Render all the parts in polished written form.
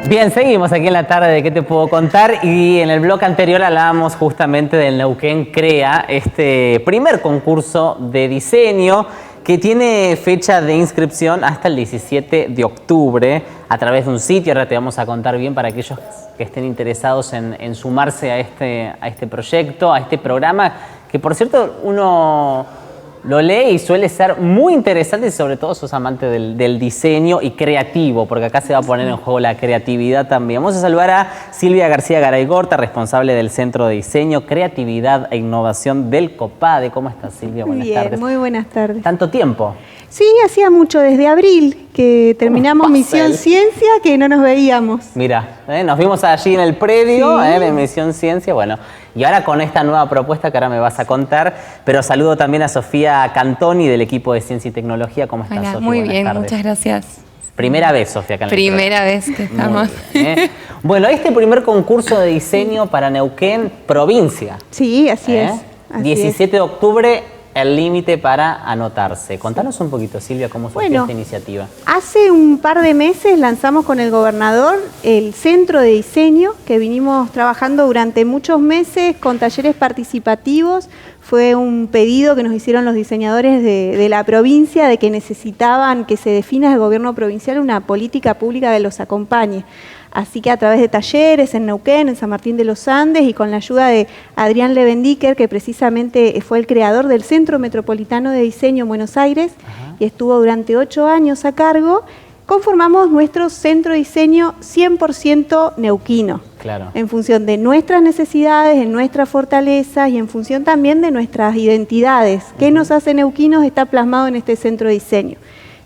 Bien, seguimos aquí en la tarde de ¿Qué te puedo contar? Y en el bloque anterior hablábamos justamente del Neuquén Crea, este primer concurso de diseño que tiene fecha de inscripción hasta el 17 de octubre a través de un sitio. Ahora te vamos a contar bien para aquellos que estén interesados en sumarse a este proyecto, a este programa, que por cierto uno lo lee y suele ser muy interesante, y sobre todo sos amante del diseño y creativo, porque acá se va a poner en juego la creatividad también. Vamos a saludar a Silvia García Garaigorta, responsable del Centro de Diseño, Creatividad e Innovación del COPADE. ¿Cómo estás, Silvia? Buenas tardes. Muy buenas tardes. ¿Tanto tiempo? Sí, hacía mucho, desde abril, que terminamos Misión Ciencia, que no nos veíamos. Mira, nos vimos allí en el predio de Misión Ciencia, bueno, y ahora con esta nueva propuesta que ahora me vas a contar, pero saludo también a Sofía Cantoni del equipo de Ciencia y Tecnología. ¿Cómo estás, Sofía? Muy bien, muchas gracias. Primera vez, Sofía, acá en el Primera vez que estamos. Bueno, este primer concurso de diseño para Neuquén, provincia. Sí, así es. 17 de octubre, el límite para anotarse. Contanos un poquito, Silvia, cómo surgió esta iniciativa. Hace un par de meses lanzamos con el gobernador el Centro de Diseño, que vinimos trabajando durante muchos meses con talleres participativos. Fue un pedido que nos hicieron los diseñadores de la provincia, de que necesitaban que se defina desde el gobierno provincial una política pública que los acompañe. Así que a través de talleres en Neuquén, en San Martín de los Andes, y con la ayuda de Adrián Levendiker, que precisamente fue el creador del Centro Metropolitano de Diseño en Buenos Aires, y estuvo durante 8 años a cargo, conformamos nuestro Centro de Diseño 100% neuquino. Claro. En función de nuestras necesidades, en nuestras fortalezas y en función también de nuestras identidades. ¿Qué nos hace neuquinos? Está plasmado en este Centro de Diseño.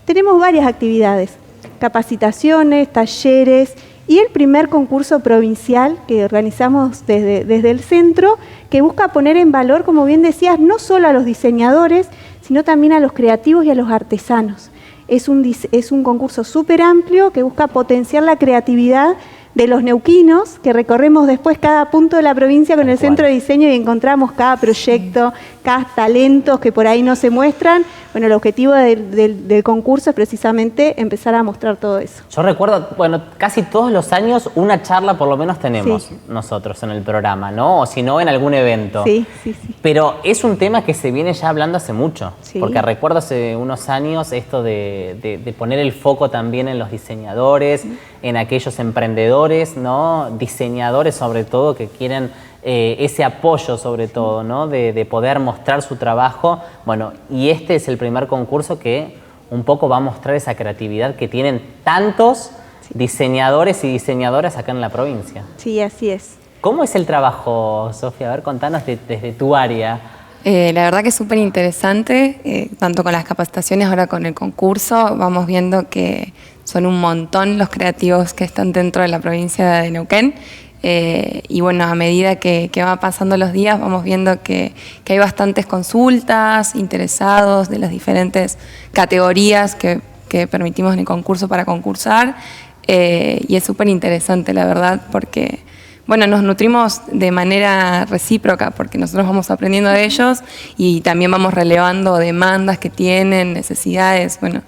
Tenemos varias actividades, capacitaciones, talleres, y el primer concurso provincial que organizamos desde el centro, que busca poner en valor, como bien decías, no solo a los diseñadores, sino también a los creativos y a los artesanos. Es un concurso súper amplio que busca potenciar la creatividad de los neuquinos, que recorremos después cada punto de la provincia con el Centro de Diseño y encontramos cada proyecto, cada talentos que por ahí no se muestran. Bueno, el objetivo del concurso es precisamente empezar a mostrar todo eso. Yo recuerdo, bueno, casi todos los años una charla por lo menos tenemos nosotros en el programa, ¿no? O si no, en algún evento. Sí. Pero es un tema que se viene ya hablando hace mucho, porque recuerdo hace unos años esto de poner el foco también en los diseñadores, en aquellos emprendedores, ¿no? Diseñadores sobre todo que quieren ese apoyo sobre todo, ¿no? De poder mostrar su trabajo. Bueno, y este es el primer concurso que un poco va a mostrar esa creatividad que tienen tantos diseñadores y diseñadoras acá en la provincia. Sí, así es. ¿Cómo es el trabajo, Sofía? A ver, contanos desde tu área. La verdad que es súper interesante, tanto con las capacitaciones, ahora con el concurso, vamos viendo que son un montón los creativos que están dentro de la provincia de Neuquén. Y bueno, a medida que va pasando los días vamos viendo que hay bastantes consultas, interesados de las diferentes categorías que permitimos en el concurso para concursar, y es súper interesante la verdad porque bueno, nos nutrimos de manera recíproca porque nosotros vamos aprendiendo de ellos y también vamos relevando demandas que tienen, necesidades, bueno,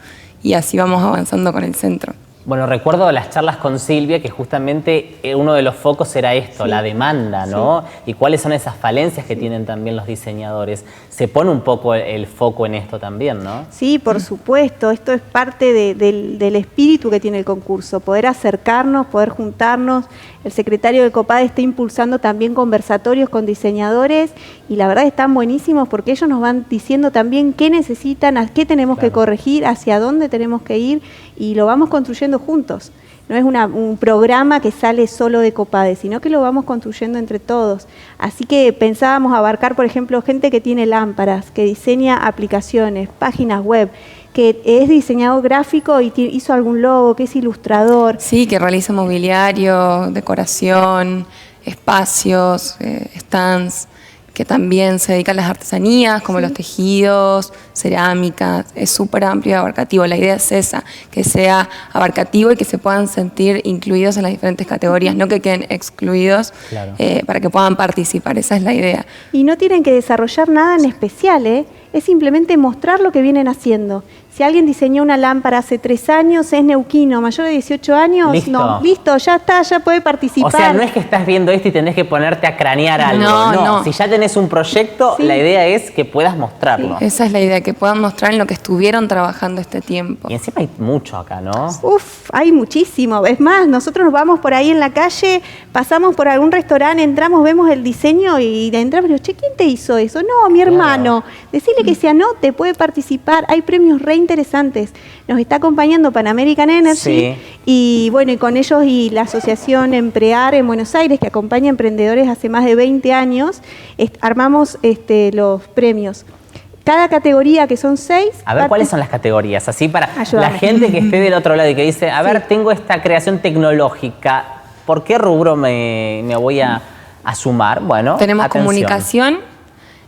y así vamos avanzando con el centro. Bueno, recuerdo las charlas con Silvia, que justamente uno de los focos era esto, la demanda, ¿no? Y cuáles son esas falencias que tienen también los diseñadores. Se pone un poco el foco en esto también, ¿no? Sí, por supuesto. Esto es parte del espíritu que tiene el concurso, poder acercarnos, poder juntarnos. El secretario del COPADE está impulsando también conversatorios con diseñadores y la verdad están buenísimos porque ellos nos van diciendo también qué necesitan, a qué tenemos que corregir, hacia dónde tenemos que ir y lo vamos construyendo juntos. No es un programa que sale solo de COPADE, sino que lo vamos construyendo entre todos. Así que pensábamos abarcar, por ejemplo, gente que tiene lámparas, que diseña aplicaciones, páginas web, que es diseñador gráfico y hizo algún logo, que es ilustrador. Sí, que realiza mobiliario, decoración, espacios, stands, que también se dedica a las artesanías, como los tejidos, cerámica. Es súper amplio y abarcativo. La idea es esa, que sea abarcativo y que se puedan sentir incluidos en las diferentes categorías, no que queden excluidos, para que puedan participar. Esa es la idea. Y no tienen que desarrollar nada en especial, es simplemente mostrar lo que vienen haciendo. Si alguien diseñó una lámpara hace 3 años, es neuquino, mayor de 18 años, Listo. no, listo, ya está, ya puede participar. O sea, no es que estás viendo esto y tenés que ponerte a cranear algo. No. Si ya tenés un proyecto, Sí. la idea es que puedas mostrarlo. Esa es la idea, que puedan mostrar en lo que estuvieron trabajando este tiempo. Y encima hay mucho acá, ¿no? Uf, hay muchísimo. Es más, nosotros nos vamos por ahí en la calle, pasamos por algún restaurante, entramos, vemos el diseño y entramos y digo, che, ¿quién te hizo eso? No, mi hermano. Decirle que se anote, puede participar. Hay premios re interesantes. Nos está acompañando Pan American Energy Sí. y bueno, y con ellos y la asociación Emprear en Buenos Aires, que acompaña a emprendedores hace más de 20 años, armamos los premios. Cada categoría, que son 6. A ver, ¿cuáles son las categorías? Así para Ayúdame. la gente que esté del otro lado y que dice, a ver, tengo esta creación tecnológica, ¿por qué rubro me voy a sumar? Bueno, Tenemos atención. comunicación,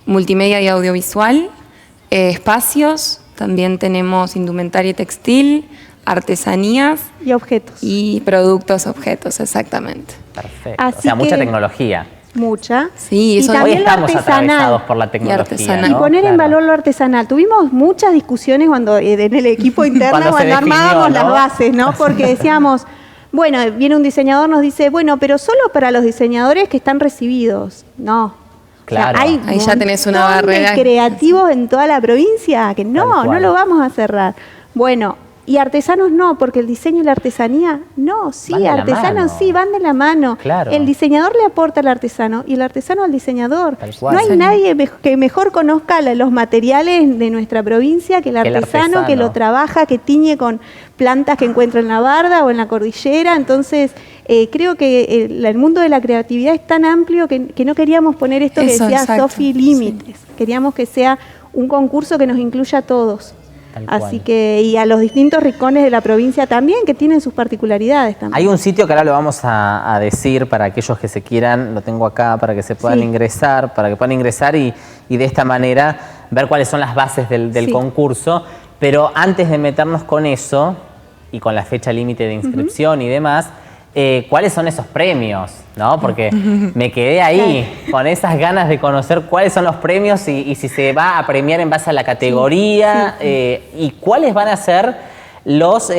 multimedia y audiovisual, espacios, también tenemos indumentaria y textil, artesanías Y objetos. y productos, objetos, exactamente. Perfecto. Así O sea, mucha que- tecnología. Mucha. Sí, y eso- Hoy también lo estamos atravesados artesanal. por la tecnología, artesanal. Y ¿no? poner en Claro. valor lo artesanal. Tuvimos muchas discusiones cuando en el equipo interno, Cuando se cuando definió, armábamos ¿no? las bases, ¿no? Porque decíamos, bueno, viene un diseñador, nos dice, bueno, pero solo para los diseñadores que están recibidos. No. Claro. Ahí ya tenés una montón barrera. de creativos en toda la provincia que Tal no cual. lo vamos a cerrar. Bueno, y artesanos no, porque el diseño y la artesanía, no, sí, Van de la artesanos mano. sí, van de la mano. Claro. El diseñador le aporta al artesano y el artesano al diseñador. Tal cual. No hay Sí. nadie que mejor conozca los materiales de nuestra provincia que el artesano, que lo trabaja, que tiñe con plantas que encuentra en la barda o en la cordillera. Entonces, creo que el mundo de la creatividad es tan amplio que no queríamos poner esto que Eso, decía exacto, Sofi, límites. Queríamos que sea un concurso que nos incluya a todos. Tal Así cual. que, y a los distintos rincones de la provincia también, que tienen sus particularidades también. Hay un sitio que ahora lo vamos a decir para aquellos que se quieran, lo tengo acá para que se puedan Sí. ingresar, para que puedan ingresar y de esta manera ver cuáles son las bases del Sí. concurso. Pero antes de meternos con eso y con la fecha límite de inscripción y demás, ¿cuáles son esos premios? ¿No? Porque me quedé ahí con esas ganas de conocer cuáles son los premios y si se va a premiar en base a la categoría y cuáles van a ser los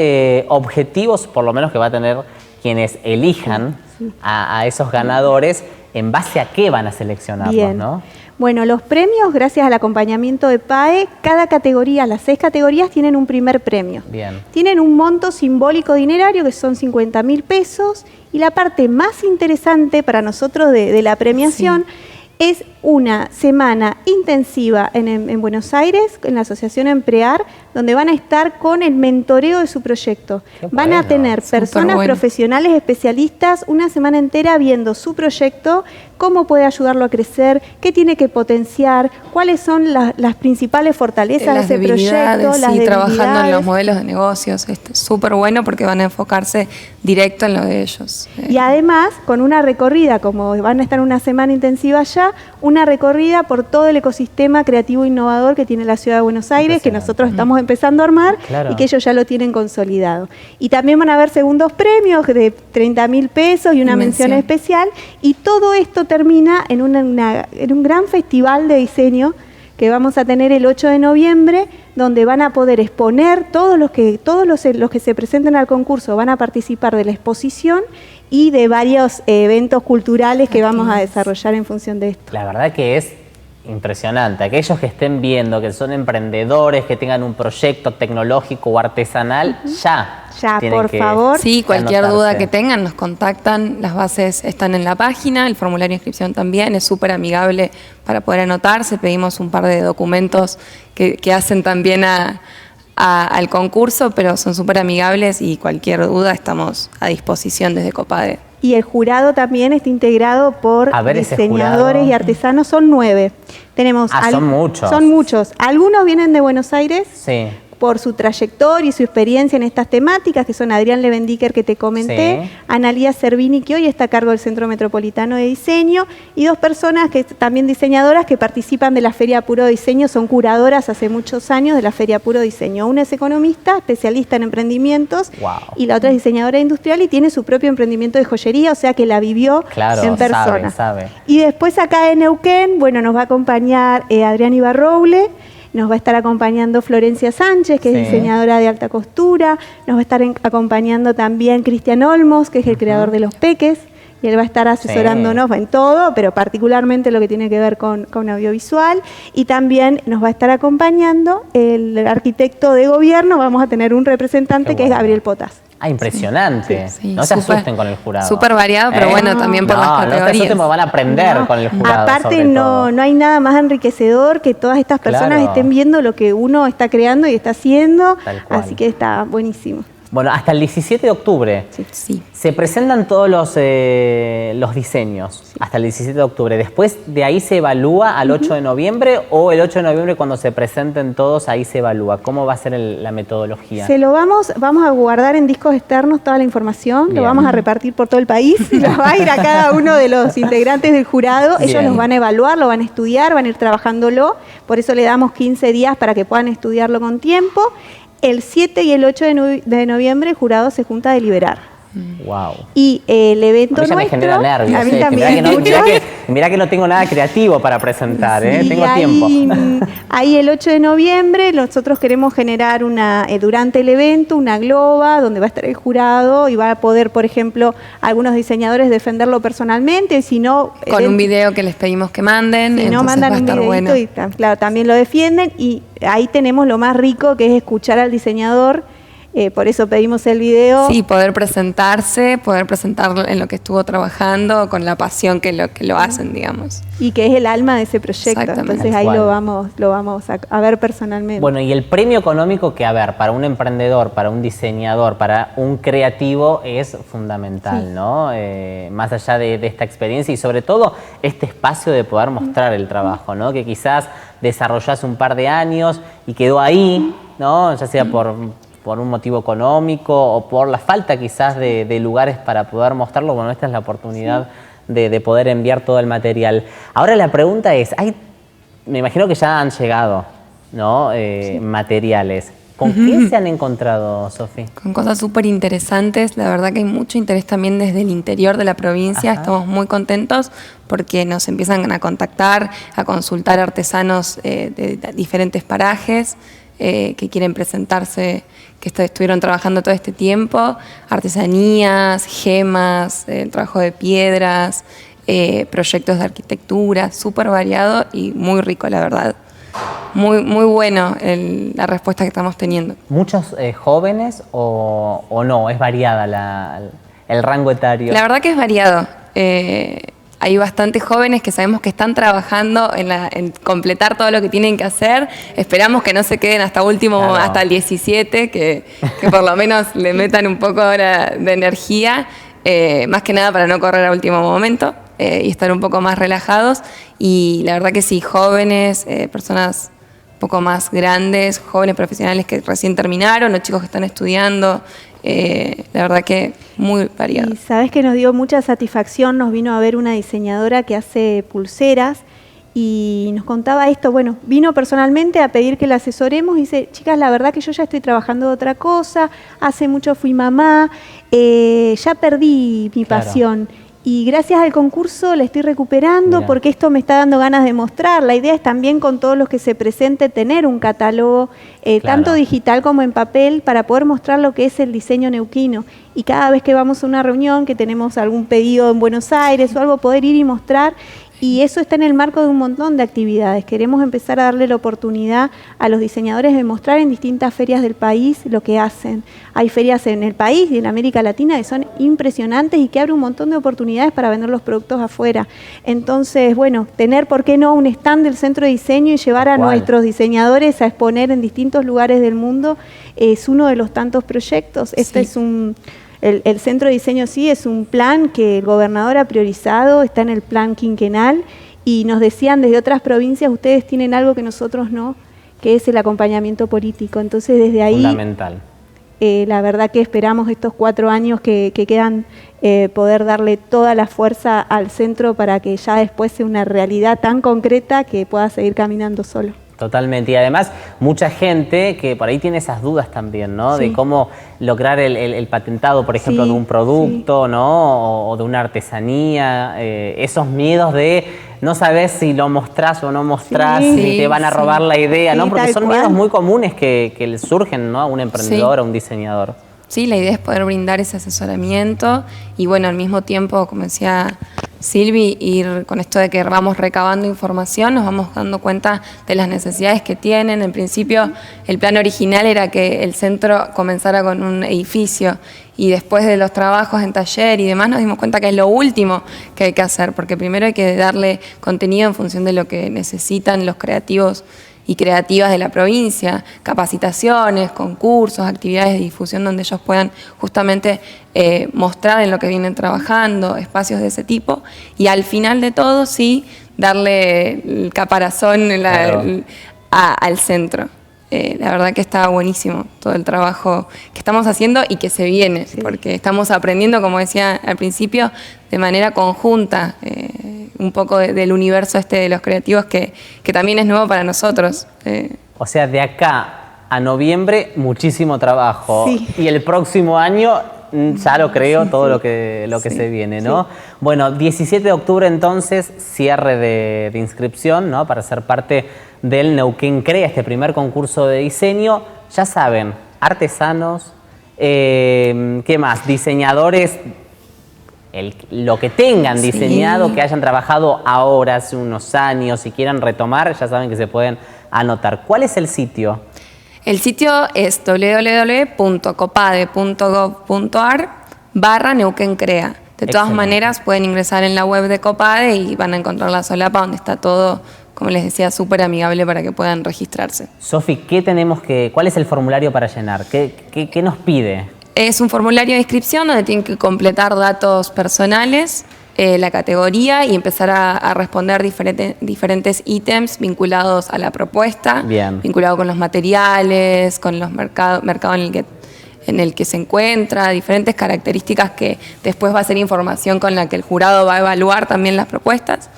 objetivos, por lo menos que va a tener quienes elijan a esos ganadores, en base a qué van a seleccionarlos, Bien. ¿no? Bueno, los premios, gracias al acompañamiento de PAE, cada categoría, las 6 categorías tienen un primer premio. Bien. Tienen un monto simbólico dinerario que son 50.000 pesos y la parte más interesante para nosotros de la premiación es una semana intensiva en Buenos Aires, en la Asociación Emprear, donde van a estar con el mentoreo de su proyecto. Qué Van a bueno. tener personas bueno. profesionales especialistas una semana entera viendo su proyecto, cómo puede ayudarlo a crecer, qué tiene que potenciar, cuáles son las principales fortalezas de Las ese debilidades, proyecto, sí, trabajando en debilidades. los modelos de negocios. Es súper bueno porque van a enfocarse directo en lo de ellos. Y además, con una recorrida, como van a estar una semana intensiva allá, una recorrida por todo el ecosistema creativo e innovador que tiene la Ciudad de Buenos Aires, que nosotros estamos empezando a armar Claro. y que ellos ya lo tienen consolidado. Y también van a haber segundos premios de 30.000 pesos y una mención especial. Y todo esto termina en un gran festival de diseño que vamos a tener el 8 de noviembre, donde van a poder exponer todos los que se presenten al concurso van a participar de la exposición y de varios eventos culturales que vamos a desarrollar en función de esto. La verdad que es impresionante. Aquellos que estén viendo, que son emprendedores, que tengan un proyecto tecnológico o artesanal, ya tienen por que favor. Sí, cualquier anotarse. duda que tengan nos contactan, las bases están en la página, el formulario de inscripción también, es súper amigable para poder anotarse, pedimos un par de documentos que hacen también al concurso, pero son súper amigables y cualquier duda estamos a disposición desde COPADE. Y el jurado también está integrado por A ver, ese diseñadores jurado. y artesanos, son 9. Tenemos Son muchos. Son muchos. Algunos vienen de Buenos Aires, Sí. por su trayectoria y su experiencia en estas temáticas, que son Adrián Levendiker, que te comenté, Sí. Analía Cervini, que hoy está a cargo del Centro Metropolitano de Diseño, y 2 personas que también diseñadoras que participan de la Feria Puro Diseño, son curadoras hace muchos años de la Feria Puro Diseño. Una es economista, especialista en emprendimientos, Wow. y la otra es diseñadora industrial y tiene su propio emprendimiento de joyería, o sea que la vivió Claro, en persona. sabe. Y después acá en Neuquén, bueno, nos va a acompañar Adrián Ibarroule, nos va a estar acompañando Florencia Sánchez, que es diseñadora de alta costura, nos va a estar acompañando también Cristian Olmos, que es el creador de Los Peques, y él va a estar asesorándonos en todo, pero particularmente lo que tiene que ver con audiovisual, y también nos va a estar acompañando el arquitecto de gobierno, vamos a tener un representante que es Gabriel Potas. Ah, impresionante. Sí, no se asusten con el jurado. Súper variado, pero bueno, también por las categorías. No se asusten porque van a aprender con el jurado. Aparte, no hay nada más enriquecedor que todas estas personas estén viendo lo que uno está creando y está haciendo. Así que está buenísimo. Bueno, hasta el 17 de octubre se presentan todos los diseños, hasta el 17 de octubre. Después de ahí se evalúa al 8 de noviembre o el 8 de noviembre cuando se presenten todos, ahí se evalúa. ¿Cómo va a ser la metodología? Se lo vamos a guardar en discos externos toda la información, lo vamos a repartir por todo el país, los va a ir a cada uno de los integrantes del jurado, ellos los van a evaluar, lo van a estudiar, van a ir trabajándolo, por eso le damos 15 días para que puedan estudiarlo con tiempo. El 7 y el 8 de noviembre el jurado se junta a deliberar. Wow. Y el evento nuestro... me genera nervios. A mí también. Mirá que no tengo nada creativo para presentar, tengo tiempo. Ahí el 8 de noviembre nosotros queremos generar durante el evento una globa donde va a estar el jurado y va a poder, por ejemplo, algunos diseñadores defenderlo personalmente, si no... Con un video que les pedimos que manden, si no mandan un videito y claro, también lo defienden, y ahí tenemos lo más rico que es escuchar al diseñador. Por eso pedimos el video. Sí, poder presentarse, poder presentar en lo que estuvo trabajando, con la pasión que lo hacen, digamos. Y que es el alma de ese proyecto. Entonces ahí lo vamos a ver personalmente. Bueno, y el premio económico que, para un emprendedor, para un diseñador, para un creativo es fundamental, ¿no? Más allá de esta experiencia y sobre todo este espacio de poder mostrar el trabajo, ¿no? Que quizás desarrollás un par de años y quedó ahí, ¿no? Ya sea por un motivo económico o por la falta quizás de lugares para poder mostrarlo. Bueno, esta es la oportunidad de poder enviar todo el material. Ahora la pregunta es, me imagino que ya han llegado, ¿no? Materiales. ¿Con qué se han encontrado, Sofi? Con cosas súper interesantes. La verdad que hay mucho interés también desde el interior de la provincia. Estamos muy contentos porque nos empiezan a contactar, a consultar artesanos de diferentes parajes que quieren presentarse, que estuvieron trabajando todo este tiempo, artesanías, gemas, el trabajo de piedras, proyectos de arquitectura, súper variado y muy rico, la verdad. Muy, muy bueno la respuesta que estamos teniendo. ¿Muchos jóvenes o no? ¿Es variada el rango etario? La verdad que es variado. Hay bastantes jóvenes que sabemos que están trabajando en completar todo lo que tienen que hacer. Esperamos que no se queden hasta hasta el 17, que por lo menos le metan un poco ahora de energía, más que nada para no correr a último momento y estar un poco más relajados. Y la verdad que sí, jóvenes, personas un poco más grandes, jóvenes profesionales que recién terminaron, o chicos que están estudiando. La verdad que muy variado. Y sabes que nos dio mucha satisfacción, nos vino a ver una diseñadora que hace pulseras y nos contaba esto, bueno, vino personalmente a pedir que la asesoremos y dice, chicas, la verdad que yo ya estoy trabajando de otra cosa, hace mucho fui mamá, ya perdí mi pasión. Y gracias al concurso la estoy recuperando porque esto me está dando ganas de mostrar. La idea es también con todos los que se presente tener un catálogo, tanto digital como en papel, para poder mostrar lo que es el diseño neuquino. Y cada vez que vamos a una reunión, que tenemos algún pedido en Buenos Aires o algo, poder ir y mostrar. Y eso está en el marco de un montón de actividades. Queremos empezar a darle la oportunidad a los diseñadores de mostrar en distintas ferias del país lo que hacen. Hay ferias en el país y en América Latina que son impresionantes y que abren un montón de oportunidades para vender los productos afuera. Entonces, bueno, tener, ¿por qué no?, un stand del Centro de Diseño y llevar a nuestros diseñadores a exponer en distintos lugares del mundo es uno de los tantos proyectos. Este es el Centro de Diseño es un plan que el gobernador ha priorizado, está en el plan quinquenal y nos decían desde otras provincias, ustedes tienen algo que nosotros no, que es el acompañamiento político. Entonces desde ahí, fundamental. La verdad que esperamos estos 4 años que quedan poder darle toda la fuerza al centro para que ya después sea una realidad tan concreta que pueda seguir caminando solo. Totalmente. Y además, mucha gente que por ahí tiene esas dudas también, ¿no? Sí. De cómo lograr el patentado, por ejemplo, Sí, de un producto, sí. ¿no? O de una artesanía. Esos miedos de no saber si lo mostrás o no mostrás, Sí. si te van a robar la idea, ¿no? Sí, Porque tal son cual. miedos muy comunes que le surgen, ¿no? A un emprendedor, a un diseñador. Sí, la idea es poder brindar ese asesoramiento y bueno, al mismo tiempo, como decía Silvi, ir con esto de que vamos recabando información, nos vamos dando cuenta de las necesidades que tienen. En principio, el plan original era que el centro comenzara con un edificio y después de los trabajos en taller y demás nos dimos cuenta que es lo último que hay que hacer, porque primero hay que darle contenido en función de lo que necesitan los creativos y creativas de la provincia, capacitaciones, concursos, actividades de difusión donde ellos puedan justamente mostrar en lo que vienen trabajando, espacios de ese tipo, y al final de todo sí darle el caparazón Claro. al centro. La verdad que está buenísimo todo el trabajo que estamos haciendo y que se viene, porque estamos aprendiendo, como decía al principio, de manera conjunta, un poco del universo de los creativos que también es nuevo para nosotros. O sea, de acá a noviembre, muchísimo trabajo. Sí. Y el próximo año, ya lo creo, todo lo que Sí, se viene, ¿no? Bueno, 17 de octubre entonces, cierre de inscripción, ¿no? Para ser parte del Neuquén Crea, este primer concurso de diseño. Ya saben, artesanos, ¿qué más? Diseñadores, lo que tengan diseñado, Sí. que hayan trabajado ahora, hace unos años, si quieran retomar, ya saben que se pueden anotar. ¿Cuál es el sitio? El sitio es www.copade.gov.ar/Neuquén Crea. De todas Excelente. maneras, pueden ingresar en la web de Copade y van a encontrar la solapa donde está todo, como les decía, súper amigable para que puedan registrarse. Sofi, ¿cuál es el formulario para llenar? ¿Qué nos pide? Es un formulario de inscripción donde tienen que completar datos personales, la categoría y empezar a responder diferentes ítems vinculados a la propuesta, Bien. vinculado con los materiales, con los mercado en el que se encuentra, diferentes características que después va a ser información con la que el jurado va a evaluar también las propuestas.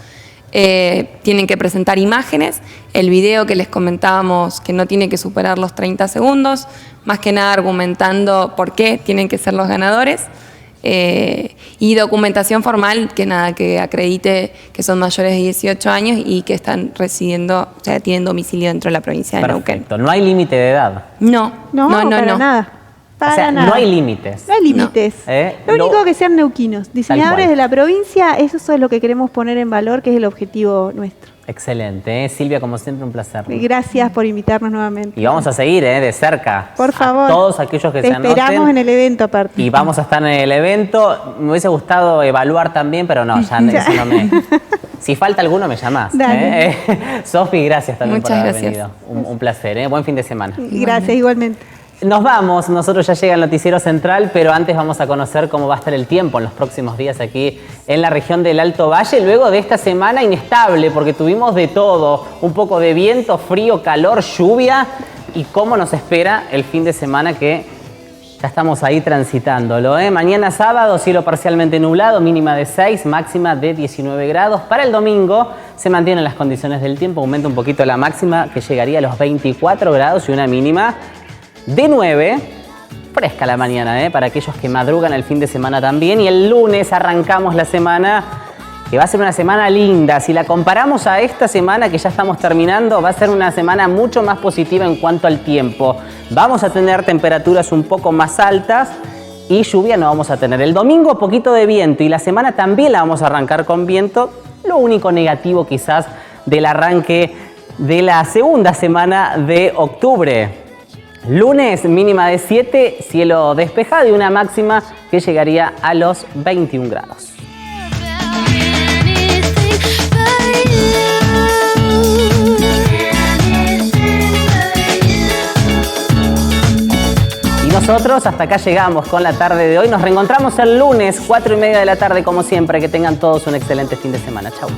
Tienen que presentar imágenes, el video que les comentábamos que no tiene que superar los 30 segundos, más que nada argumentando por qué tienen que ser los ganadores, y documentación formal que acredite que son mayores de 18 años y que están residiendo, o sea, tienen domicilio dentro de la provincia de Neuquén. Perfecto. No hay límite de edad. No, Para nada. Para O sea, nada. no hay límites. No hay límites. No. Lo único que sean neuquinos, diseñadores cual. de la provincia, eso es lo que queremos poner en valor, que es el objetivo nuestro. Excelente. Silvia, como siempre, un placer. Gracias por invitarnos nuevamente. Y vamos a seguir de cerca. Por favor. A todos aquellos que Te se anoten. esperamos en el evento aparte. Y vamos a estar en el evento. Me hubiese gustado evaluar también, pero no, ya eso no me... Si falta alguno, me llamás. Dale. Sofi, gracias también por Muchas haber gracias. venido. Un placer. Buen fin de semana. Gracias, igualmente. Nos vamos, nosotros ya llega el noticiero central, pero antes vamos a conocer cómo va a estar el tiempo en los próximos días aquí en la región del Alto Valle, luego de esta semana inestable, porque tuvimos de todo, un poco de viento, frío, calor, lluvia, y cómo nos espera el fin de semana que ya estamos ahí transitándolo. Mañana sábado, cielo parcialmente nublado, mínima de 6, máxima de 19 grados. Para el domingo se mantienen las condiciones del tiempo, aumenta un poquito la máxima que llegaría a los 24 grados y una mínima de 9, fresca la mañana, para aquellos que madrugan el fin de semana también. Y el lunes arrancamos la semana, que va a ser una semana linda. Si la comparamos a esta semana que ya estamos terminando, va a ser una semana mucho más positiva en cuanto al tiempo. Vamos a tener temperaturas un poco más altas y lluvia no vamos a tener. El domingo poquito de viento y la semana también la vamos a arrancar con viento. Lo único negativo quizás del arranque de la segunda semana de octubre. Lunes, mínima de 7, cielo despejado y una máxima que llegaría a los 21 grados. Y nosotros hasta acá llegamos con la tarde de hoy. Nos reencontramos el lunes, 4:30 de la tarde, como siempre. Que tengan todos un excelente fin de semana. Chau.